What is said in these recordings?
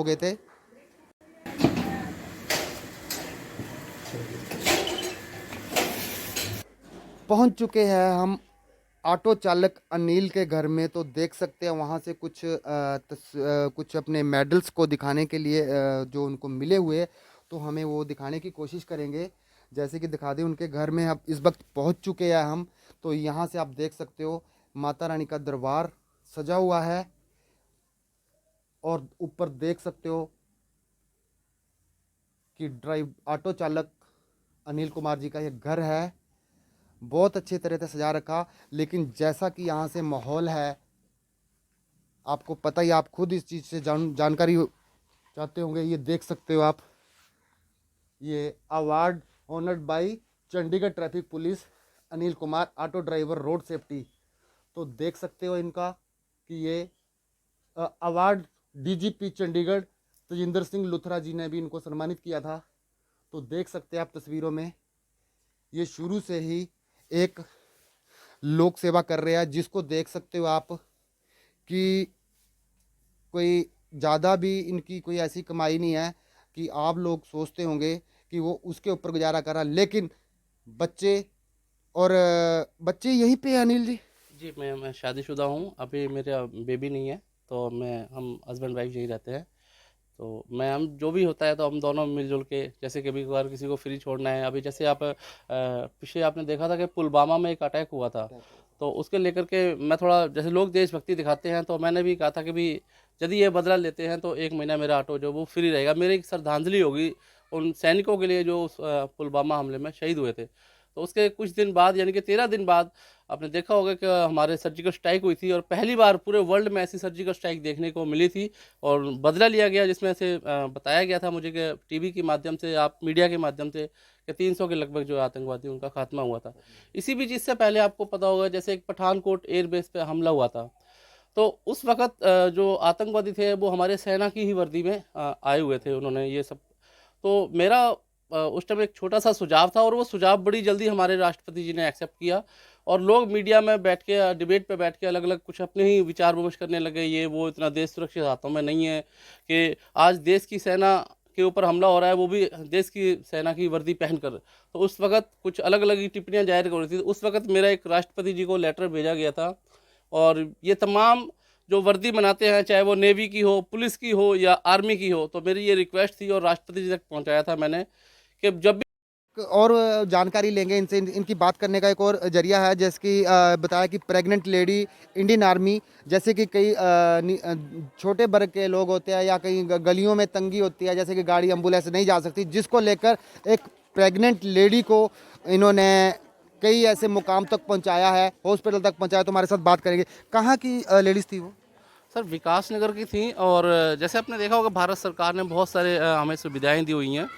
गए थे। पहुंच चुके हैं हम ऑटो चालक अनिल के घर में। तो देख सकते हैं वहाँ से कुछ अपने मेडल्स को दिखाने के लिए जो उनको मिले हुए, तो हमें वो दिखाने की कोशिश करेंगे। जैसे कि दिखा दें, उनके घर में अब इस वक्त पहुँच चुके हैं हम। तो यहाँ से आप देख सकते हो माता रानी का दरबार सजा हुआ है, और ऊपर देख सकते हो कि ड्राइव ऑटो चालक अनिल कुमार जी का ये घर है। बहुत अच्छी तरह से सजा रखा। लेकिन जैसा कि यहाँ से माहौल है, आपको पता ही, आप खुद इस चीज़ से जानकारी चाहते होंगे। ये देख सकते हो आप, ये award honoured bye Chandigarh traffic police, Anil Kumar auto driver road safety. तो देख सकते हो इनका कि ये अवार्ड डीजीपी चंडीगढ़ तजिंदर सिंह लुथरा जी ने भी इनको सम्मानित किया था। तो देख सकते हैं आप तस्वीरों में, ये शुरू से ही एक लोक सेवा कर रहे हैं, जिसको देख सकते हो आप कि कोई ज़्यादा भी इनकी कोई ऐसी कमाई नहीं है कि आप लोग सोचते होंगे कि वो उसके ऊपर गुजारा कर रहा। लेकिन बच्चे और बच्चे यहीं पे हैं अनिल जी। जी, मैं शादीशुदा हूँ, अभी मेरा बेबी नहीं है, तो हम हस्बैंड वाइफ यहीं रहते हैं। तो हम जो भी होता है तो हम दोनों मिलजुल के, जैसे कभी कभार किसी को फ्री छोड़ना है, अभी जैसे आप पीछे आपने देखा था कि पुलवामा में एक अटैक हुआ था, तो उसके लेकर के मैं थोड़ा, जैसे लोग देशभक्ति दिखाते हैं, तो मैंने भी कहा था कि भी यदि ये बदला लेते हैं तो 1 महीना मेरा ऑटो जो वो फ्री रहेगा, मेरी एक श्रद्धांजलि होगी उन सैनिकों के लिए जो उस पुलवामा हमले में शहीद हुए थे। तो उसके कुछ दिन बाद, यानी कि 13 दिन बाद, आपने देखा होगा कि हमारे सर्जिकल स्ट्राइक हुई थी, और पहली बार पूरे वर्ल्ड में ऐसी सर्जिकल स्ट्राइक देखने को मिली थी, और बदला लिया गया, जिसमें से बताया गया था मुझे कि टीवी के माध्यम से, आप मीडिया के माध्यम से, कि 300 के लगभग जो आतंकवादी उनका खात्मा हुआ था। इसी बीच इससे पहले आपको पता होगा, जैसे एक पठानकोट एयरबेस पे हमला हुआ था, तो उस वक्त जो आतंकवादी थे वो हमारे सेना की ही वर्दी में आए हुए थे, उन्होंने ये सब। तो मेरा उस टाइम एक छोटा सा सुझाव था, और वो सुझाव बड़ी जल्दी हमारे राष्ट्रपति जी ने एक्सेप्ट किया, और लोग मीडिया में बैठ के, डिबेट पे बैठ के अलग अलग कुछ अपने ही विचार विमर्श करने लगे, ये वो, इतना देश सुरक्षित हाथों में नहीं है, कि आज देश की सेना के ऊपर हमला हो रहा है, वो भी देश की सेना की वर्दी पहनकर। तो उस वक्त कुछ अलग अलग टिप्पणियां जाहिर हो रही थी। उस वक्त मेरा एक राष्ट्रपति जी को लेटर भेजा गया था, और ये तमाम जो वर्दी बनाते हैं, चाहे वो नेवी की हो, पुलिस की हो या आर्मी की हो, तो मेरी ये रिक्वेस्ट थी और राष्ट्रपति जी तक पहुंचाया था मैंने, कि जब भी और जानकारी लेंगे इनसे। इनकी बात करने का एक और जरिया है, जैसे कि बताया कि प्रेग्नेंट लेडी इंडियन आर्मी, जैसे कि कई छोटे वर्ग के लोग होते हैं, या कहीं गलियों में तंगी होती है, जैसे कि गाड़ी एम्बुलेंस नहीं जा सकती, जिसको लेकर एक प्रेग्नेंट लेडी को इन्होंने कई ऐसे मुकाम तक पहुंचाया है, हॉस्पिटल तक पहुंचाया। तो हमारे साथ बात करेंगे, कहाँ की लेडीज़ थी वो? सर विकास नगर की थी, और जैसे आपने देखा होगा भारत सरकार ने बहुत सारे हमें सुविधाएं दी हुई हैं,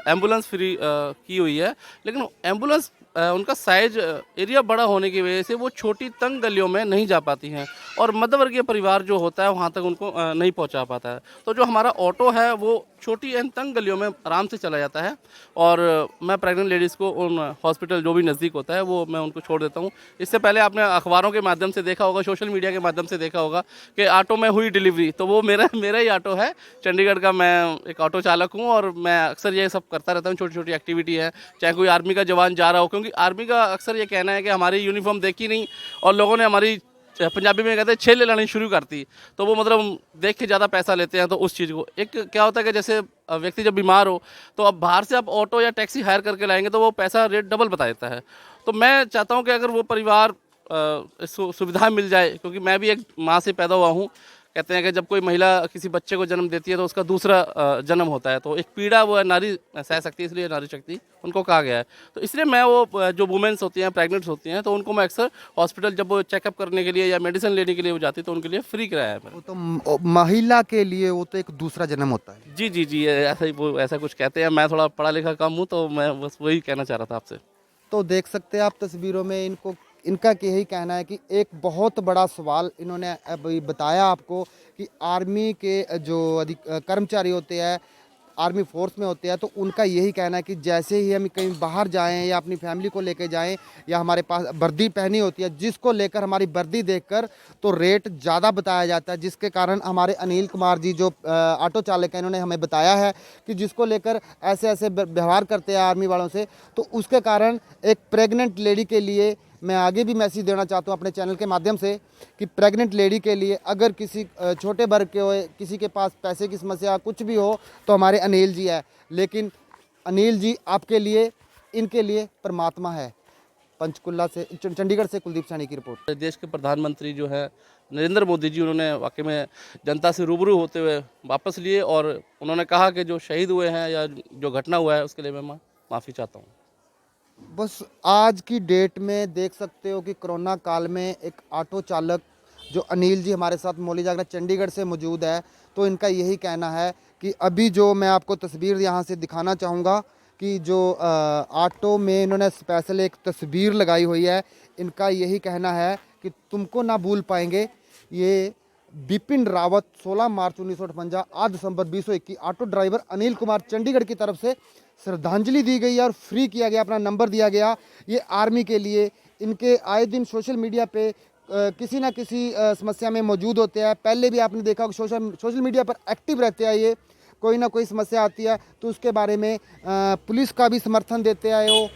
एम्बुलेंस फ्री की हुई है, लेकिन एम्बुलेंस उनका साइज एरिया बड़ा होने की वजह से वो छोटी तंग गलियों में नहीं जा पाती हैं, और मध्यवर्गीय परिवार जो होता है वहाँ तक उनको नहीं पहुँचा पाता है। तो जो हमारा ऑटो है वो छोटी एंड तंग गलियों में आराम से चला जाता है, और मैं प्रेग्नेंट लेडीज़ को उन हॉस्पिटल जो भी नज़दीक होता है वो मैं उनको छोड़ देता हूँ। इससे पहले आपने अखबारों के माध्यम से देखा होगा, सोशल मीडिया के माध्यम से देखा होगा कि ऑटो में हुई डिलीवरी, तो वो मेरा मेरा ही ऑटो है चंडीगढ़ का। मैं एक ऑटो चालक हूँ, और मैं अक्सर ये सब करता रहता हूँ, छोटी छोटी एक्टिविटी है, चाहे कोई आर्मी का जवान जा रहा हो, क्योंकि आर्मी का अक्सर ये कहना है कि हमारी यूनिफॉर्म देखी नहीं, और लोगों ने हमारी, पंजाबी में कहते हैं, छेले लानी शुरू करती, तो वो मतलब देख के ज़्यादा पैसा लेते हैं। तो उस चीज़ को, एक क्या होता है कि जैसे व्यक्ति जब बीमार हो, तो अब बाहर से आप ऑटो या टैक्सी हायर करके लाएंगे तो वो पैसा रेट डबल बता देता है। तो मैं चाहता हूँ कि अगर वो परिवार सुविधा मिल जाए, क्योंकि मैं भी एक माँ से पैदा हुआ हूँ। कहते हैं कि जब कोई महिला किसी बच्चे को जन्म देती है तो उसका दूसरा जन्म होता है, तो एक पीड़ा वो है नारी सह सकती है, इसलिए नारी शक्ति उनको कहा गया है। तो इसलिए मैं वो जो वुमेन्स होती हैं, प्रेग्नेंट्स होती हैं, तो उनको मैं अक्सर हॉस्पिटल जब वो चेकअप करने के लिए या मेडिसिन लेने के लिए वो जाती है, तो उनके लिए फ्री कराया है मैंने। वो तो महिला के लिए वो तो एक दूसरा जन्म होता है। जी जी जी, ऐसा ही, वो ऐसा कुछ कहते हैं। मैं थोड़ा पढ़ा लिखा कम हूँ, तो मैं बस वही कहना चाह रहा था आपसे। तो देख सकते हैं आप तस्वीरों में, इनको इनका यही कहना है कि एक बहुत बड़ा सवाल इन्होंने अभी बताया आपको कि आर्मी के जो कर्मचारी होते हैं, आर्मी फोर्स में होते हैं, तो उनका यही कहना है कि जैसे ही हम कहीं बाहर जाएं या अपनी फैमिली को लेके जाएं या हमारे पास वर्दी पहनी होती है, जिसको लेकर हमारी वर्दी देखकर तो रेट ज़्यादा बताया जाता है, जिसके कारण हमारे अनिल कुमार जी जो ऑटो चालक हैं, इन्होंने हमें बताया है कि जिसको लेकर ऐसे ऐसे व्यवहार करते हैं आर्मी वालों से, तो उसके कारण एक प्रेग्नेंट लेडी के लिए मैं आगे भी मैसेज देना चाहता हूँ अपने चैनल के माध्यम से कि प्रेग्नेंट लेडी के लिए अगर किसी छोटे वर्ग के हो, किसी के पास पैसे की समस्या कुछ भी हो, तो हमारे अनिल जी है। लेकिन अनिल जी आपके लिए, इनके लिए परमात्मा है। पंचकुला से, चंडीगढ़ से कुलदीप सैनी की रिपोर्ट। देश के प्रधानमंत्री जो है नरेंद्र मोदी जी, उन्होंने वाकई में जनता से रूबरू होते हुए वापस लिए और उन्होंने कहा कि जो शहीद हुए हैं या जो घटना हुआ है उसके लिए मैं माफ़ी चाहता हूँ। बस आज की डेट में देख सकते हो कि कोरोना काल में एक ऑटो चालक जो अनिल जी हमारे साथ मौली जागरा चंडीगढ़ से मौजूद है, तो इनका यही कहना है कि अभी जो मैं आपको तस्वीर यहाँ से दिखाना चाहूँगा कि जो ऑटो में इन्होंने स्पेशल एक तस्वीर लगाई हुई है, इनका यही कहना है कि तुमको ना भूल पाएंगे। ये बिपिन रावत 16 मार्च 1958 8 दिसंबर 2021 ऑटो ड्राइवर अनिल कुमार चंडीगढ़ की तरफ से श्रद्धांजलि दी गई और फ्री किया गया, अपना नंबर दिया गया ये आर्मी के लिए। इनके आए दिन सोशल मीडिया पे किसी ना किसी समस्या में मौजूद होते हैं। पहले भी आपने देखा कि सोशल मीडिया पर एक्टिव रहते हैं ये, कोई ना कोई समस्या आती है तो उसके बारे में पुलिस का भी समर्थन देते आए हो,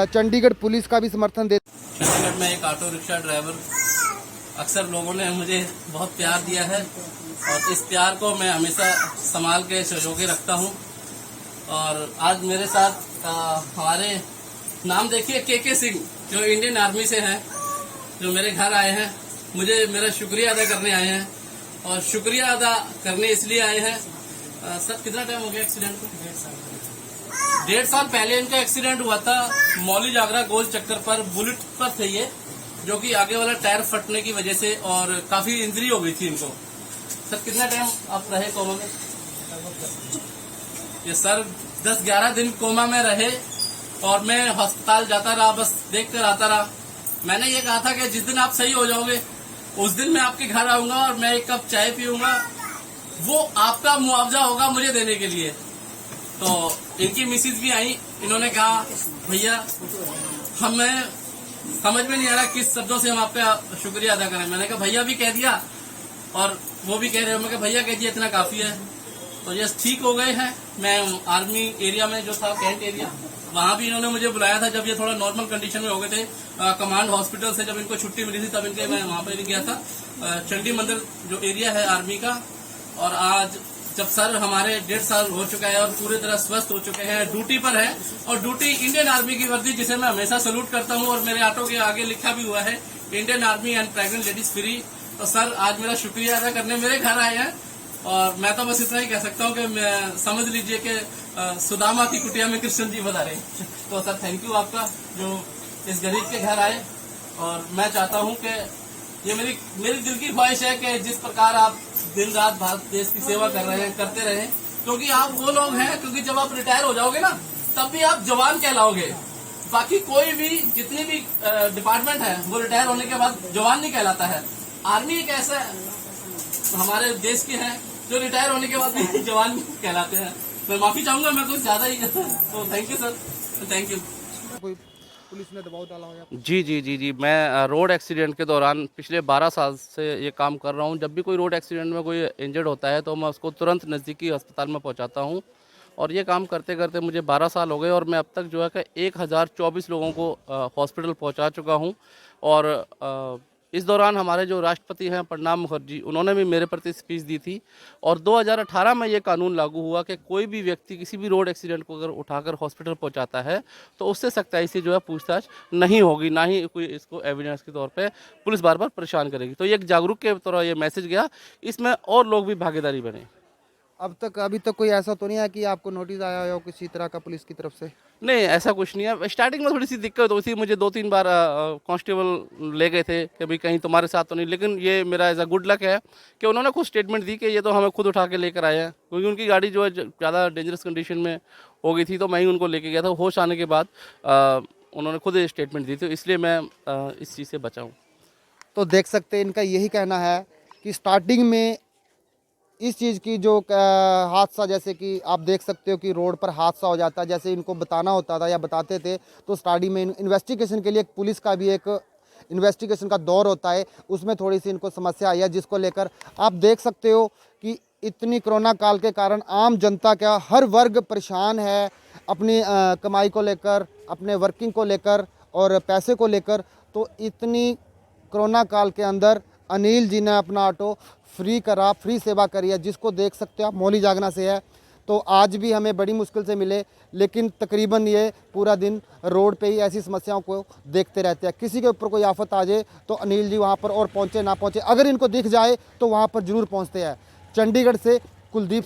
चंडीगढ़ पुलिस का भी समर्थन देते। चंडीगढ़ में एक ऑटो रिक्शा ड्राइवर, अक्सर लोगों ने मुझे बहुत प्यार दिया है और इस प्यार को मैं हमेशा संभाल के संजोगे रखता हूँ। और आज मेरे साथ हमारे नाम देखिए के सिंह, जो इंडियन आर्मी से हैं, जो मेरे घर आए हैं, मुझे मेरा शुक्रिया अदा करने आए हैं। और शुक्रिया अदा करने इसलिए आए हैं, सर कितना टाइम हो गया एक्सीडेंट को? 1.5 साल पहले इनका एक्सीडेंट हुआ था मौली जागरा गोल चक्कर पर, बुलेट पर थे ये, जो कि आगे वाला टायर फटने की वजह से और काफी इंजरी हो गई थी इनको। सर कितना टाइम आप रहे कोमा में? ये सर 10-11 दिन कोमा में रहे और मैं अस्पताल जाता रहा, बस देख कर आता रहा। मैंने ये कहा था कि जिस दिन आप सही हो जाओगे उस दिन मैं आपके घर आऊंगा और मैं एक कप चाय पीऊंगा, वो आपका मुआवजा होगा मुझे देने के लिए। तो इनकी मिसिज भी आई, इन्होंने कहा भैया हमें समझ में नहीं आ रहा किस शब्दों से हम आपका शुक्रिया अदा करें। मैंने कहा भैया भी कह दिया और वो भी कह रहे हो, मैं कहा भैया कह दिया इतना काफी है। तो यस ठीक हो गए हैं। मैं आर्मी एरिया में जो था कैंट एरिया, वहां भी इन्होंने मुझे बुलाया था जब ये थोड़ा नॉर्मल कंडीशन में हो गए थे। कमांड हॉस्पिटल से जब इनको छुट्टी मिली थी तब इनके मैं वहां पर गया था, चंडी मंदिर जो एरिया है आर्मी का। और आज जब सर हमारे 1.5 साल हो चुका है और पूरी तरह स्वस्थ हो चुके हैं, ड्यूटी पर है और ड्यूटी इंडियन आर्मी की वर्दी जिसे मैं हमेशा सैल्यूट करता हूं और मेरे ऑटो के आगे लिखा भी हुआ है Indian army and pregnant ladies free. तो सर आज मेरा शुक्रिया अदा करने मेरे घर आए हैं और मैं तो बस इतना ही कह सकता हूं कि मैं समझ लीजिए कि सुदामा की कुटिया में कृष्ण जी बता रहे। तो सर थैंक यू आपका जो इस गरीब के घर आए। और मैं चाहता हूं कि ये मेरी दिल की ख्वाहिश है कि जिस प्रकार आप दिन रात भारत देश की सेवा कर रहे हैं करते रहें, क्योंकि आप वो लोग हैं, क्योंकि जब आप रिटायर हो जाओगे ना तब भी आप जवान कहलाओगे। बाकी कोई भी जितनी भी डिपार्टमेंट है वो रिटायर होने के बाद जवान नहीं कहलाता है। आर्मी एक ऐसा हमारे देश के हैं जो रिटायर होने के बाद भी जवान कहलाते हैं। मैं माफी चाहूंगा, मैं कुछ ज्यादा ही तो thank you sir, thank you. कोई पुलिस ने दबाव डाला हो या जी, मैं रोड एक्सीडेंट के दौरान पिछले 12 साल से ये काम कर रहा हूँ। जब भी कोई रोड एक्सीडेंट में कोई इंजर्ड होता है तो मैं उसको तुरंत नज़दीकी अस्पताल में पहुँचाता हूँ। और ये काम करते करते मुझे 12 साल हो गए और मैं अब तक जो है कि 1024 लोगों को हॉस्पिटल पहुँचा चुका हूँ। और इस दौरान हमारे जो राष्ट्रपति हैं प्रणब मुखर्जी, उन्होंने भी मेरे प्रति स्पीच दी थी। और 2018 में ये कानून लागू हुआ कि कोई भी व्यक्ति किसी भी रोड एक्सीडेंट को अगर उठाकर हॉस्पिटल पहुंचाता है तो उससे सख्ताई से जो है पूछताछ नहीं होगी, ना ही कोई इसको एविडेंस के तौर पे पुलिस बार बार परेशान करेगी। तो ये एक जागरूक के तरह ये मैसेज गया, इसमें और लोग भी भागीदारी बने। अभी तक कोई ऐसा तो नहीं है कि आपको नोटिस आया हो किसी तरह का पुलिस की तरफ से? नहीं, ऐसा कुछ नहीं है। स्टार्टिंग में थोड़ी सी दिक्कत हुई थी, मुझे 2-3 बार कांस्टेबल ले गए थे कि भाई कहीं तुम्हारे साथ तो नहीं। लेकिन ये मेरा ऐसा गुड लक है कि उन्होंने खुद स्टेटमेंट दी कि ये तो हमें खुद उठा के लेकर आए हैं, क्योंकि उनकी गाड़ी जो है ज़्यादा डेंजरस कंडीशन में हो गई थी तो मैं ही उनको लेके गया था। होश आने के बाद उन्होंने खुद स्टेटमेंट दी थी, इसलिए मैं इस चीज़ से बचा हूँ। तो देख सकते हैं इनका यही कहना है कि स्टार्टिंग में इस चीज़ की जो हादसा, जैसे कि आप देख सकते हो कि रोड पर हादसा हो जाता है, जैसे इनको बताना होता था या बताते थे तो स्टार्टिंग में इन्वेस्टिगेशन के लिए एक पुलिस का भी एक इन्वेस्टिगेशन का दौर होता है, उसमें थोड़ी सी इनको समस्या आई है, जिसको लेकर आप देख सकते हो कि इतनी कोरोना काल के कारण आम जनता का हर वर्ग परेशान है अपनी कमाई को लेकर, अपने वर्किंग को लेकर और पैसे को लेकर। तो इतनी कोरोना काल के अंदर अनिल जी ने अपना ऑटो फ्री करा, फ्री सेवा करी है, जिसको देख सकते हो आप। मौली जागना से है, तो आज भी हमें बड़ी मुश्किल से मिले, लेकिन तकरीबन ये पूरा दिन रोड पे ही ऐसी समस्याओं को देखते रहते हैं। किसी के ऊपर कोई आफत आ जाए तो अनिल जी वहाँ पर, और पहुँचे ना पहुँचे, अगर इनको दिख जाए तो वहाँ पर ज़रूर पहुँचते हैं। चंडीगढ़ से कुलदीप